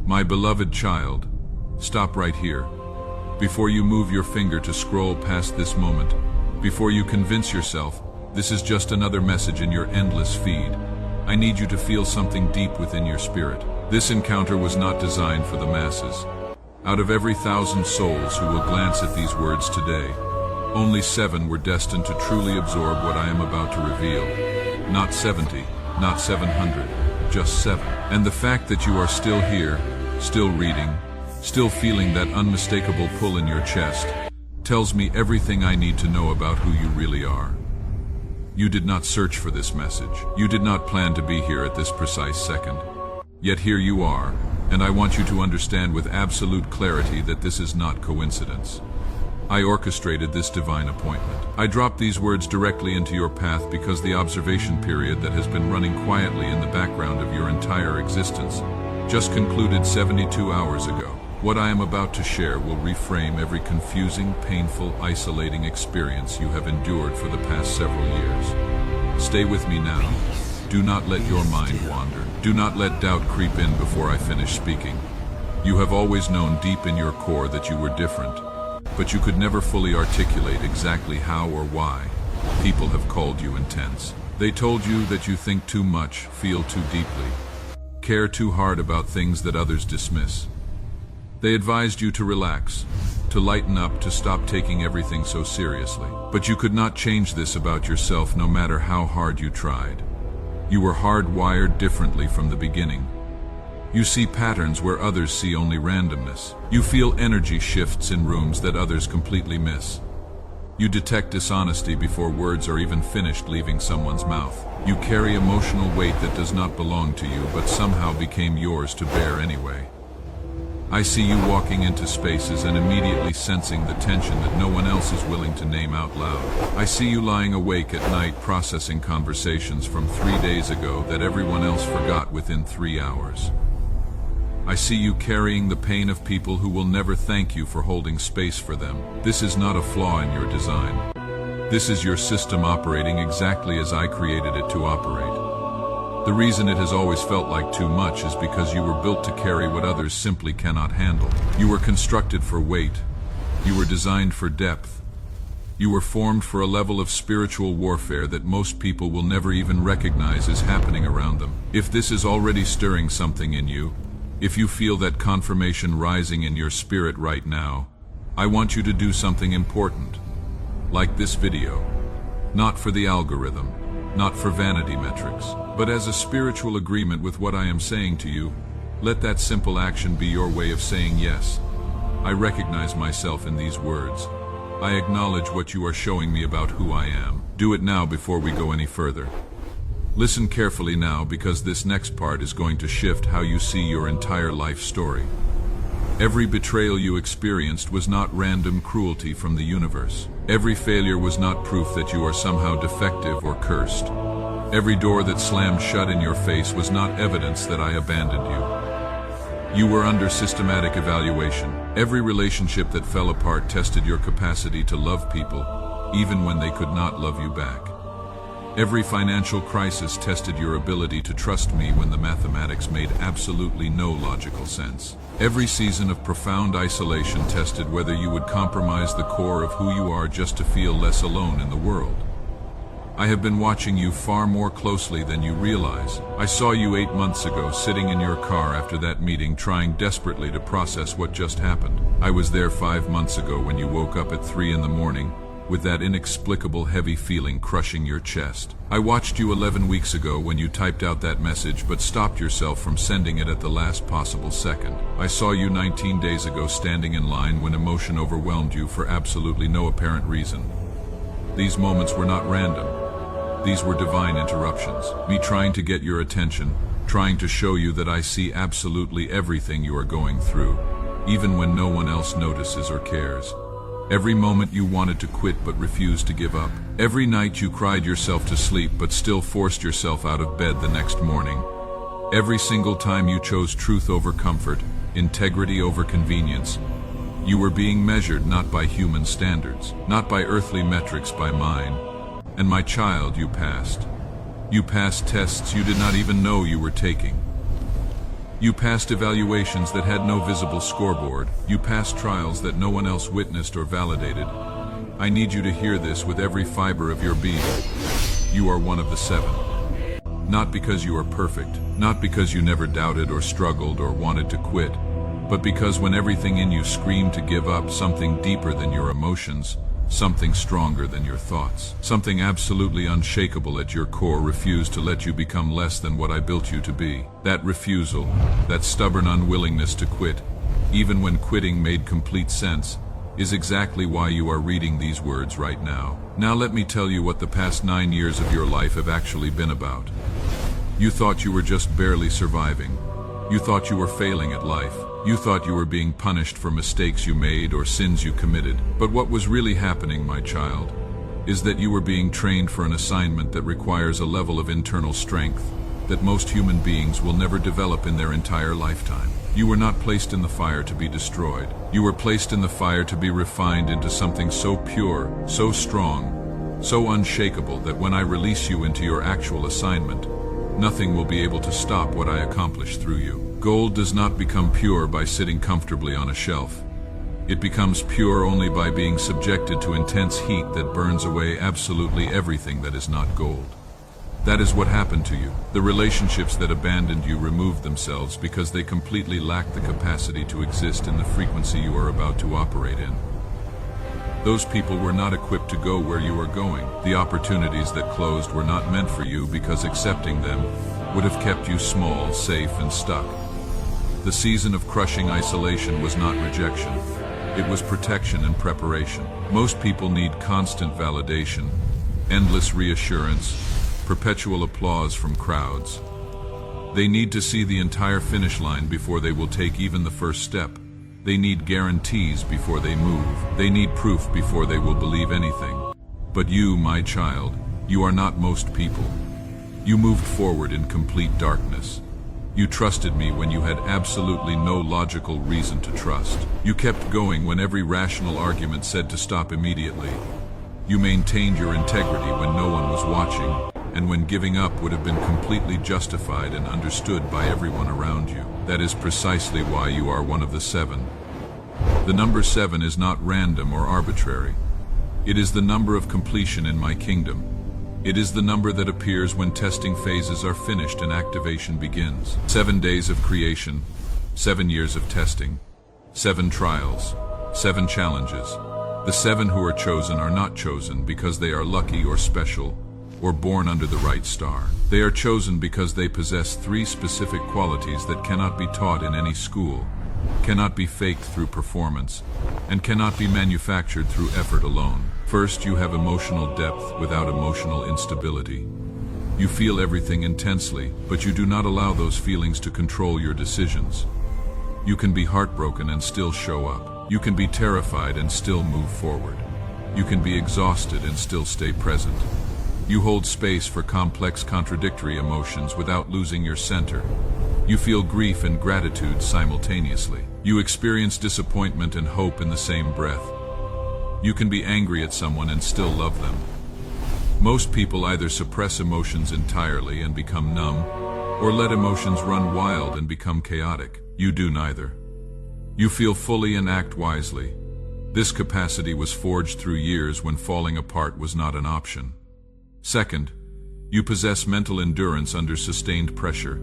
My beloved child, stop right here. Before you move your finger to scroll past this moment, before you convince yourself this is just another message in your endless feed, I need you to feel something deep within your spirit. This encounter was not designed for the masses. Out of every 1,000 souls who will glance at these words today, only 7 were destined to truly absorb what I am about to reveal. Not 70, not 700, just 7. And the fact that you are still here, still reading, still feeling that unmistakable pull in your chest, tells me everything I need to know about who you really are. You did not search for this message. You did not plan to be here at this precise second. Yet here you are, and I want you to understand with absolute clarity that this is not coincidence. I orchestrated this divine appointment. I dropped these words directly into your path because the observation period that has been running quietly in the background of your entire existence just concluded 72 hours ago. What I am about to share will reframe every confusing, painful, isolating experience you have endured for the past several years. Stay with me now. Do not let your mind wander. Do not let doubt creep in before I finish speaking. You have always known deep in your core that you were different, but you could never fully articulate exactly how or why. People have called you intense. They told you that you think too much, feel too deeply, care too hard about things that others dismiss. They advised you to relax, to lighten up, to stop taking everything so seriously. But you could not change this about yourself no matter how hard you tried. You were hardwired differently from the beginning. You see patterns where others see only randomness. You feel energy shifts in rooms that others completely miss. You detect dishonesty before words are even finished leaving someone's mouth. You carry emotional weight that does not belong to you but somehow became yours to bear anyway. I see you walking into spaces and immediately sensing the tension that no one else is willing to name out loud. I see you lying awake at night processing conversations from 3 days ago that everyone else forgot within 3 hours. I see you carrying the pain of people who will never thank you for holding space for them. This is not a flaw in your design. This is your system operating exactly as I created it to operate. The reason it has always felt like too much is because you were built to carry what others simply cannot handle. You were constructed for weight. You were designed for depth. You were formed for a level of spiritual warfare that most people will never even recognize is happening around them. If this is already stirring something in you, if you feel that confirmation rising in your spirit right now, I want you to do something important. Like this video. Not for the algorithm, not for vanity metrics, but as a spiritual agreement with what I am saying to you. Let that simple action be your way of saying yes. I recognize myself in these words. I acknowledge what you are showing me about who I am. Do it now before we go any further. Listen carefully now because this next part is going to shift how you see your entire life story. Every betrayal you experienced was not random cruelty from the universe. Every failure was not proof that you are somehow defective or cursed. Every door that slammed shut in your face was not evidence that I abandoned you. You were under systematic evaluation. Every relationship that fell apart tested your capacity to love people, even when they could not love you back. Every financial crisis tested your ability to trust me when the mathematics made absolutely no logical sense. Every season of profound isolation tested whether you would compromise the core of who you are just to feel less alone in the world. I have been watching you far more closely than you realize. I saw you 8 months ago sitting in your car after that meeting trying desperately to process what just happened. I was there 5 months ago when you woke up at 3 in the morning with that inexplicable heavy feeling crushing your chest. I watched you 11 weeks ago when you typed out that message but stopped yourself from sending it at the last possible second. I saw you 19 days ago standing in line when emotion overwhelmed you for absolutely no apparent reason. These moments were not random. These were divine interruptions. Me trying to get your attention, trying to show you that I see absolutely everything you are going through, even when no one else notices or cares. Every moment you wanted to quit but refused to give up. Every night you cried yourself to sleep but still forced yourself out of bed the next morning. Every single time you chose truth over comfort, integrity over convenience, you were being measured not by human standards, not by earthly metrics, by mine. And my child, you passed. You passed tests you did not even know you were taking. You passed evaluations that had no visible scoreboard. You passed trials that no one else witnessed or validated. I need you to hear this with every fiber of your being. You are one of the 7. Not because you are perfect, not because you never doubted or struggled or wanted to quit, but because when everything in you screamed to give up, something deeper than your emotions, something stronger than your thoughts, something absolutely unshakable at your core refused to let you become less than what I built you to be. That refusal, that stubborn unwillingness to quit, even when quitting made complete sense, is exactly why you are reading these words right now. Now let me tell you what the past 9 years of your life have actually been about. You thought you were just barely surviving. You thought you were failing at life. You thought you were being punished for mistakes you made or sins you committed. But what was really happening, my child, is that you were being trained for an assignment that requires a level of internal strength that most human beings will never develop in their entire lifetime. You were not placed in the fire to be destroyed. You were placed in the fire to be refined into something so pure, so strong, so unshakable that when I release you into your actual assignment, nothing will be able to stop what I accomplish through you. Gold does not become pure by sitting comfortably on a shelf. It becomes pure only by being subjected to intense heat that burns away absolutely everything that is not gold. That is what happened to you. The relationships that abandoned you removed themselves because they completely lacked the capacity to exist in the frequency you are about to operate in. Those people were not equipped to go where you were going. The opportunities that closed were not meant for you because accepting them would have kept you small, safe, and stuck. The season of crushing isolation was not rejection. It was protection and preparation. Most people need constant validation, endless reassurance, perpetual applause from crowds. They need to see the entire finish line before they will take even the first step. They need guarantees before they move. They need proof before they will believe anything. But you, my child, you are not most people. You moved forward in complete darkness. You trusted me when you had absolutely no logical reason to trust. You kept going when every rational argument said to stop immediately. You maintained your integrity when no one was watching, and when giving up would have been completely justified and understood by everyone around you. That is precisely why you are one of the 7. The number 7 is not random or arbitrary. It is the number of completion in my kingdom. It is the number that appears when testing phases are finished and activation begins. 7 days of creation, 7 years of testing, 7 trials, 7 challenges. The 7 who are chosen are not chosen because they are lucky or special or born under the right star. They are chosen because they possess 3 specific qualities that cannot be taught in any school, cannot be faked through performance, and cannot be manufactured through effort alone. First, you have emotional depth without emotional instability. You feel everything intensely, but you do not allow those feelings to control your decisions. You can be heartbroken and still show up. You can be terrified and still move forward. You can be exhausted and still stay present. You hold space for complex contradictory emotions without losing your center. You feel grief and gratitude simultaneously. You experience disappointment and hope in the same breath. You can be angry at someone and still love them. Most people either suppress emotions entirely and become numb, or let emotions run wild and become chaotic. You do neither. You feel fully and act wisely. This capacity was forged through years when falling apart was not an option. Second, you possess mental endurance under sustained pressure.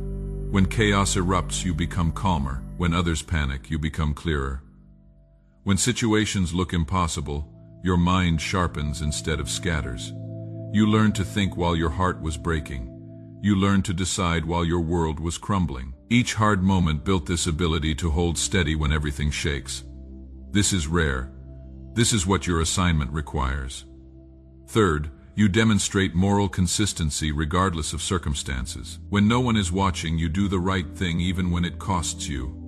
When chaos erupts, you become calmer. When others panic, you become clearer. When situations look impossible, your mind sharpens instead of scatters. You learn to think while your heart was breaking. You learn to decide while your world was crumbling. Each hard moment built this ability to hold steady when everything shakes. This is rare. This is what your assignment requires. Third, you demonstrate moral consistency regardless of circumstances. When no one is watching, you do the right thing even when it costs you.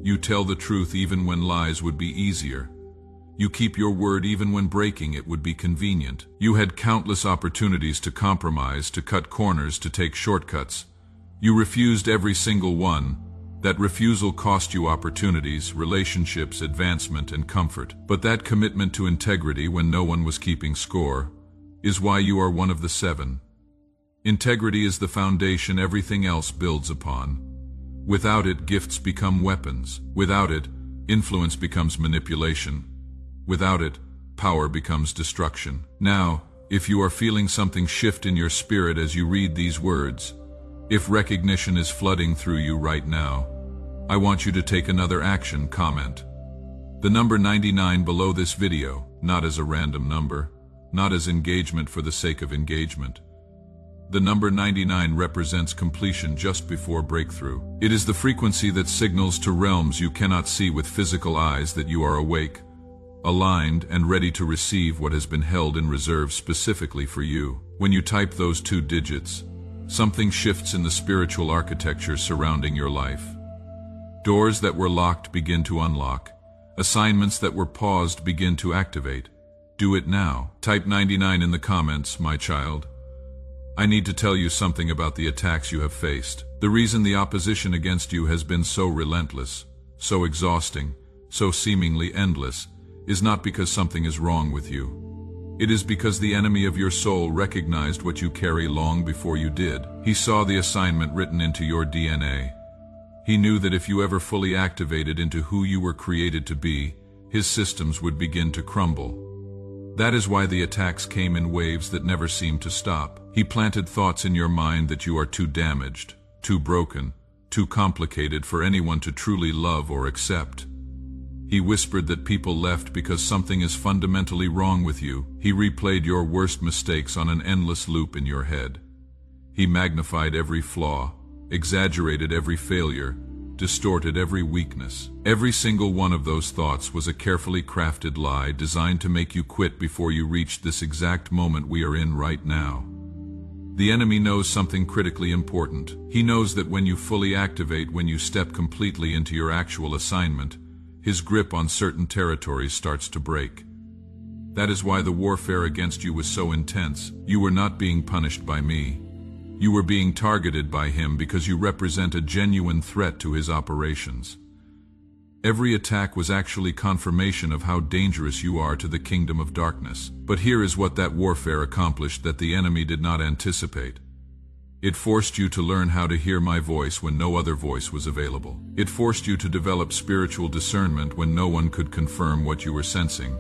You tell the truth even when lies would be easier. You keep your word even when breaking it would be convenient. You had countless opportunities to compromise, to cut corners, to take shortcuts. You refused every single one. That refusal cost you opportunities, relationships, advancement, and comfort. But that commitment to integrity when no one was keeping score is why you are one of the 7. Integrity is the foundation everything else builds upon. Without it, gifts become weapons. Without it, influence becomes manipulation. Without it, power becomes destruction. Now, if you are feeling something shift in your spirit as you read these words, if recognition is flooding through you right now, I want you to take another action. Comment the number 99 below this video, not as a random number, not as engagement for the sake of engagement. The number 99 represents completion just before breakthrough. It is the frequency that signals to realms you cannot see with physical eyes that you are awake, aligned, and ready to receive what has been held in reserve specifically for you. When you type those 2 digits, something shifts in the spiritual architecture surrounding your life. Doors that were locked begin to unlock. Assignments that were paused begin to activate. Do it now. Type 99 in the comments, my child. I need to tell you something about the attacks you have faced. The reason the opposition against you has been so relentless, so exhausting, so seemingly endless, is not because something is wrong with you. It is because the enemy of your soul recognized what you carry long before you did. He saw the assignment written into your DNA. He knew that if you ever fully activated into who you were created to be, his systems would begin to crumble. That is why the attacks came in waves that never seemed to stop. He planted thoughts in your mind that you are too damaged, too broken, too complicated for anyone to truly love or accept. He whispered that people left because something is fundamentally wrong with you. He replayed your worst mistakes on an endless loop in your head. He magnified every flaw, exaggerated every failure, distorted every weakness. Every single one of those thoughts was a carefully crafted lie designed to make you quit before you reached this exact moment we are in right now. The enemy knows something critically important. He knows that when you fully activate, when you step completely into your actual assignment, his grip on certain territories starts to break. That is why the warfare against you was so intense. You were not being punished by me. You were being targeted by him because you represent a genuine threat to his operations. Every attack was actually confirmation of how dangerous you are to the kingdom of darkness. But here is what that warfare accomplished that the enemy did not anticipate. It forced you to learn how to hear my voice when no other voice was available. It forced you to develop spiritual discernment when no one could confirm what you were sensing.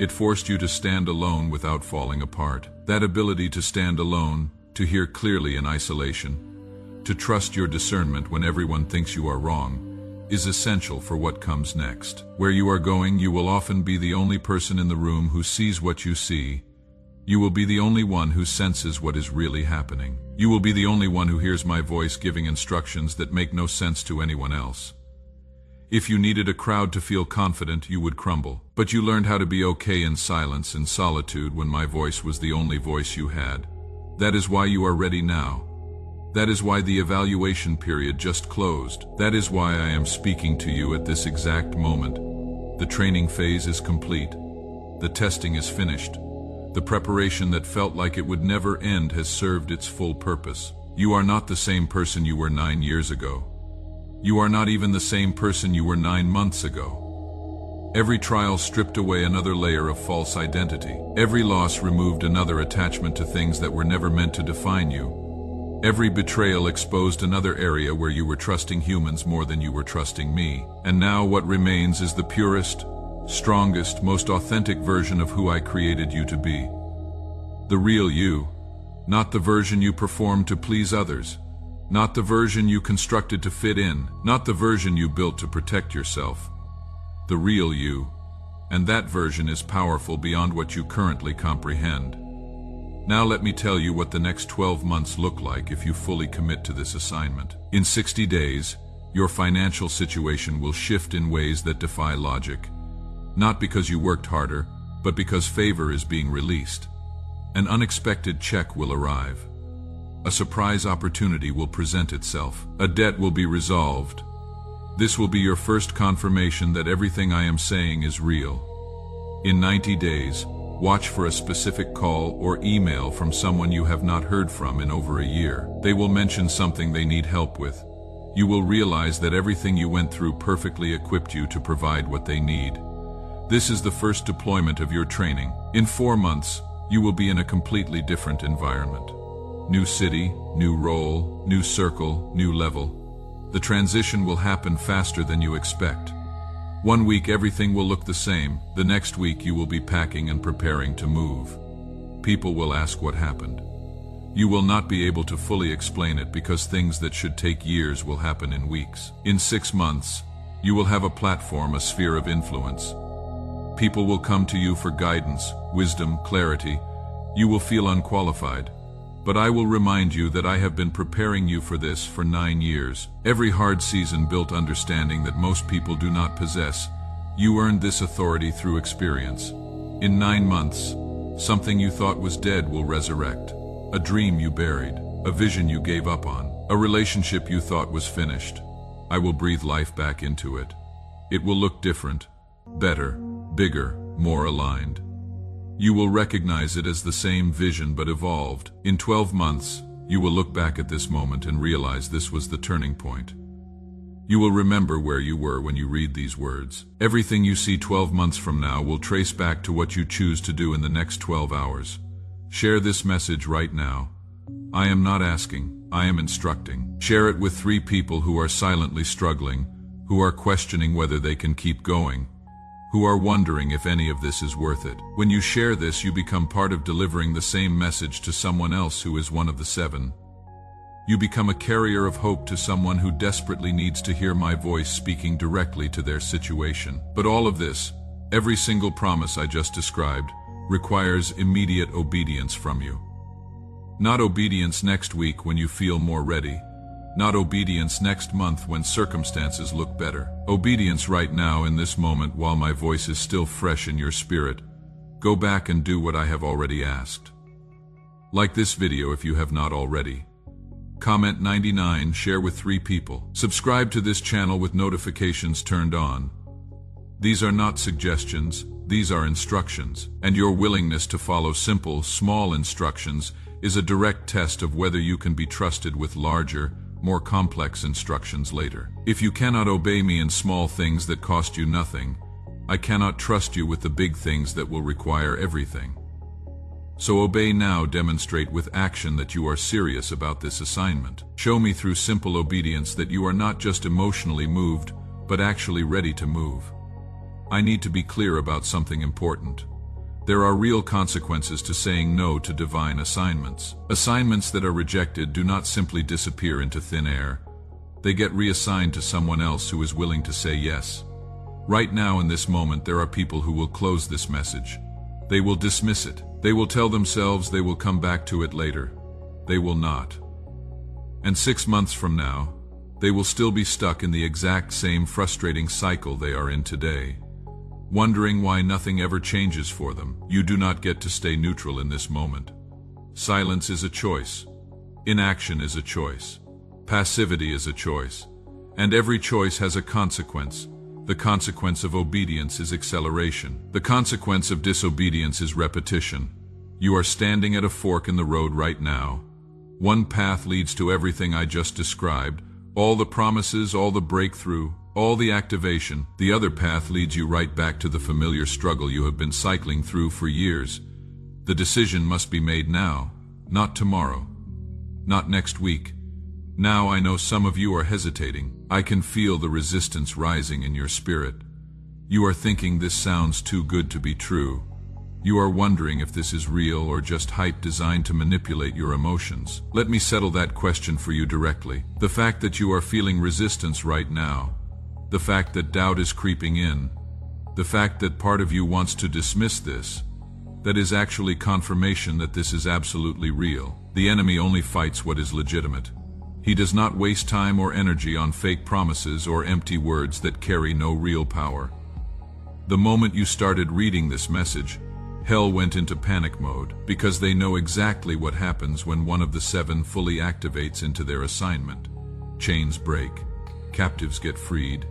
It forced you to stand alone without falling apart. That ability to stand alone, to hear clearly in isolation, to trust your discernment when everyone thinks you are wrong, is essential for what comes next. Where you are going, you will often be the only person in the room who sees what you see. You will be the only one who senses what is really happening. You will be the only one who hears my voice giving instructions that make no sense to anyone else. If you needed a crowd to feel confident, you would crumble. But you learned how to be okay in silence and solitude when my voice was the only voice you had. That is why you are ready now. That is why the evaluation period just closed. That is why I am speaking to you at this exact moment. The training phase is complete. The testing is finished. The preparation that felt like it would never end has served its full purpose. You are not the same person you were 9 years ago. You are not even the same person you were 9 months ago. Every trial stripped away another layer of false identity. Every loss removed another attachment to things that were never meant to define you. Every betrayal exposed another area where you were trusting humans more than you were trusting me. And now what remains is the purest, strongest, most authentic version of who I created you to be. The real you, not the version you performed to please others, not the version you constructed to fit in, not the version you built to protect yourself. The real you, and that version is powerful beyond what you currently comprehend. Now let me tell you what the next 12 months look like if you fully commit to this assignment. In 60 days, your financial situation will shift in ways that defy logic. Not because you worked harder, but because favor is being released. An unexpected check will arrive. A surprise opportunity will present itself. A debt will be resolved. This will be your first confirmation that everything I am saying is real. In 90 days, watch for a specific call or email from someone you have not heard from in over a year. They will mention something they need help with. You will realize that everything you went through perfectly equipped you to provide what they need. This is the first deployment of your training. In 4 months, you will be in a completely different environment. New city, new role, new circle, new level. The transition will happen faster than you expect. One week everything will look the same, the next week you will be packing and preparing to move. People will ask what happened. You will not be able to fully explain it because things that should take years will happen in weeks. In 6 months, you will have a platform, a sphere of influence. People will come to you for guidance, wisdom, clarity. You will feel unqualified. But I will remind you that I have been preparing you for this for 9 years. Every hard season built understanding that most people do not possess. You earned this authority through experience. In 9 months, something you thought was dead will resurrect. A dream you buried, a vision you gave up on, a relationship you thought was finished. I will breathe life back into it. It will look different, better, bigger, more aligned. You will recognize it as the same vision but evolved. In 12 months, you will look back at this moment and realize this was the turning point. You will remember where you were when you read these words. Everything you see 12 months from now will trace back to what you choose to do in the next 12 hours. Share this message right now. I am not asking, I am instructing. Share it with 3 people who are silently struggling, who are questioning whether they can keep going, who are wondering if any of this is worth it. When you share this, you become part of delivering the same message to someone else who is one of the 7. You become a carrier of hope to someone who desperately needs to hear my voice speaking directly to their situation. But all of this, every single promise I just described, requires immediate obedience from you. Not obedience next week when you feel more ready. Not obedience next month when circumstances look better. Obedience right now in this moment while my voice is still fresh in your spirit. Go back and do what I have already asked. Like this video if you have not already. Comment 99, share with 3 people. Subscribe to this channel with notifications turned on. These are not suggestions, these are instructions, and your willingness to follow simple, small instructions is a direct test of whether you can be trusted with larger, more complex instructions later. If you cannot obey me in small things that cost you nothing, I cannot trust you with the big things that will require everything. So obey now, demonstrate with action that you are serious about this assignment. Show me through simple obedience that you are not just emotionally moved, but actually ready to move. I need to be clear about something important. There are real consequences to saying no to divine assignments. Assignments that are rejected do not simply disappear into thin air. They get reassigned to someone else who is willing to say yes. Right now in this moment there are people who will close this message. They will dismiss it. They will tell themselves they will come back to it later. They will not. And 6 months from now, they will still be stuck in the exact same frustrating cycle they are in today, wondering why nothing ever changes for them. You do not get to stay neutral in this moment. Silence is a choice. Inaction is a choice. Passivity is a choice. And every choice has a consequence. The consequence of obedience is acceleration. The consequence of disobedience is repetition. You are standing at a fork in the road right now. One path leads to everything I just described, all the promises, all the breakthrough, all the activation. The other path leads you right back to the familiar struggle you have been cycling through for years. The decision must be made now, not tomorrow, not next week. Now I know some of you are hesitating. I can feel the resistance rising in your spirit. You are thinking this sounds too good to be true. You are wondering if this is real or just hype designed to manipulate your emotions. Let me settle that question for you directly. The fact that you are feeling resistance right now, the fact that doubt is creeping in, the fact that part of you wants to dismiss this, that is actually confirmation that this is absolutely real. The enemy only fights what is legitimate. He does not waste time or energy on fake promises or empty words that carry no real power. The moment you started reading this message, hell went into panic mode, because they know exactly what happens when one of the 7 fully activates into their assignment. Chains break, captives get freed,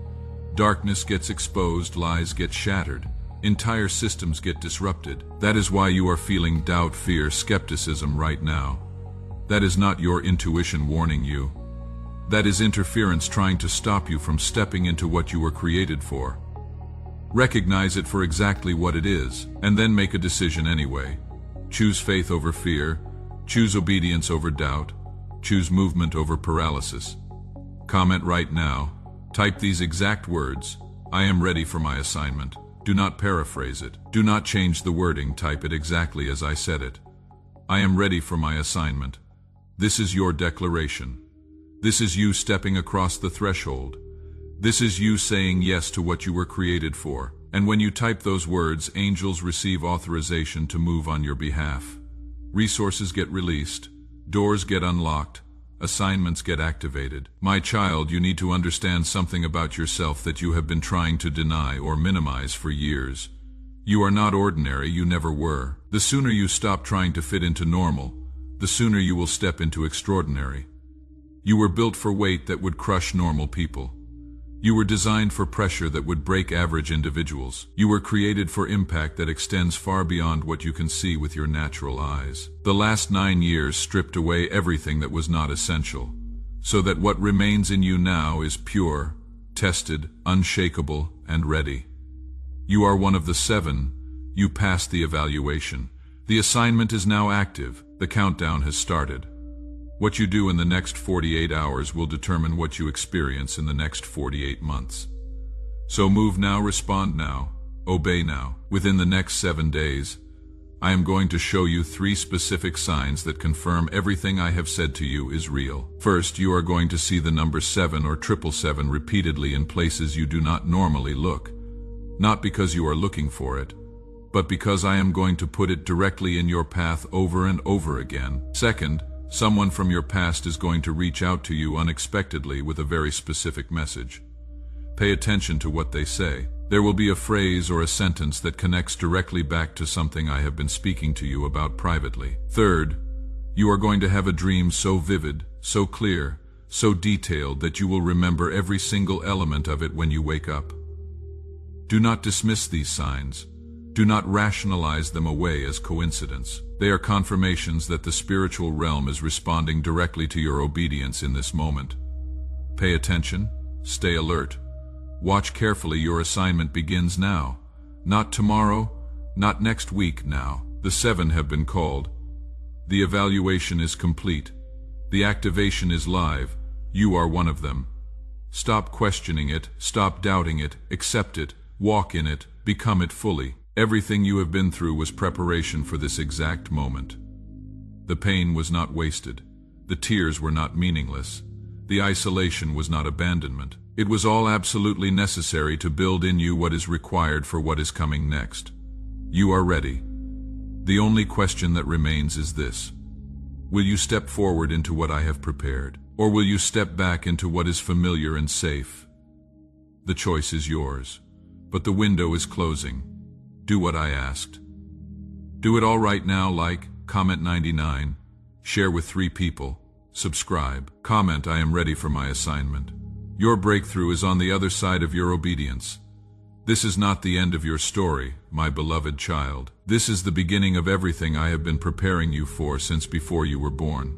darkness gets exposed, lies get shattered, entire systems get disrupted. That is why you are feeling doubt, fear, skepticism right now. That is not your intuition warning you. That is interference trying to stop you from stepping into what you were created for. Recognize it for exactly what it is, and then make a decision anyway. Choose faith over fear. Choose obedience over doubt. Choose movement over paralysis. Comment right now. Type these exact words. I am ready for my assignment. Do not paraphrase it. Do not change the wording. Type it exactly as I said it. I am ready for my assignment. This is your declaration. This is you stepping across the threshold. This is you saying yes to what you were created for. And when you type those words, angels receive authorization to move on your behalf. Resources get released. Doors get unlocked. Assignments get activated. My child, you need to understand something about yourself that you have been trying to deny or minimize for years. You are not ordinary, you never were. The sooner you stop trying to fit into normal, the sooner you will step into extraordinary. You were built for weight that would crush normal people. You were designed for pressure that would break average individuals. You were created for impact that extends far beyond what you can see with your natural eyes. The last 9 years stripped away everything that was not essential, so that what remains in you now is pure, tested, unshakable, and ready. You are one of the 7. You passed the evaluation. The assignment is now active. The countdown has started. What you do in the next 48 hours will determine what you experience in the next 48 months. So move now, respond now, obey now. Within the next 7 days, I am going to show you 3 specific signs that confirm everything I have said to you is real. First, you are going to see the number 7 or 777 repeatedly in places you do not normally look. Not because you are looking for it, but because I am going to put it directly in your path over and over again. Second, someone from your past is going to reach out to you unexpectedly with a very specific message. Pay attention to what they say. There will be a phrase or a sentence that connects directly back to something I have been speaking to you about privately. Third, you are going to have a dream so vivid, so clear, so detailed that you will remember every single element of it when you wake up. Do not dismiss these signs. Do not rationalize them away as coincidence. They are confirmations that the spiritual realm is responding directly to your obedience in this moment. Pay attention, stay alert. Watch carefully. Your assignment begins now. Not tomorrow, not next week now. The 7 have been called. The evaluation is complete. The activation is live. You are one of them. Stop questioning it, stop doubting it, accept it, walk in it, become it fully. Everything you have been through was preparation for this exact moment. The pain was not wasted. The tears were not meaningless. The isolation was not abandonment. It was all absolutely necessary to build in you what is required for what is coming next. You are ready. The only question that remains is this: will you step forward into what I have prepared, or will you step back into what is familiar and safe? The choice is yours, but the window is closing. Do what I asked. Do it all right now. Like, comment 99, share with 3 people, subscribe, comment I am ready for my assignment. Your breakthrough is on the other side of your obedience. This is not the end of your story, my beloved child. This is the beginning of everything I have been preparing you for since before you were born.